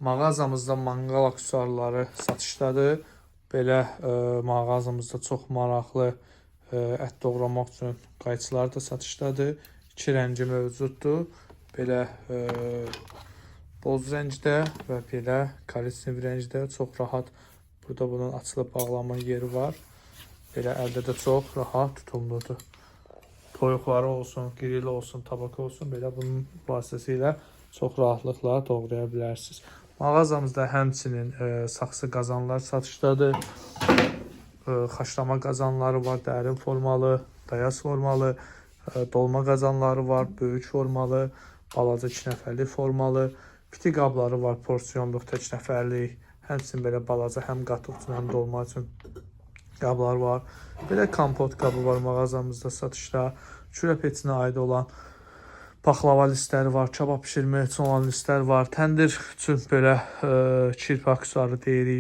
Mağazamızda manqal aksesuarları satışdadır. Belə mağazamızda çox maraqlı ət doğramaq üçün qayçılar da satışdadır. İki rəngi mövcuddur. Belə boz rəngdə və belə korичневый rəngdə çox rahat. Burada bunun açılıb bağlanma yeri var. Belə əldə də çox rahat tutumludur. Toyuqları olsun, grill olsun, tabak olsun, belə bunun vasitəsilə çox rahatlıqla doğraya bilərsiniz. Mağazamızda həmçinin saxsı qazanlar satışdadır. Xaçlama qazanları var, dərin formalı, dayaz formalı, dolma qazanları var, böyük formalı, balaca 2 nəfərlik formalı, piti qabları var, porsiyonluq, tək nəfərlik, həmçinin belə balaca həm qatıq üçün, həm dolma üçün qablar var. Belə kompot qabı var mağazamızda satışda. Kürə peçinə aid olan paxlava listləri var, kabab bişirmək üçün olan listlər var. Təndir üçün belə kirpi aksesuarı deyirik.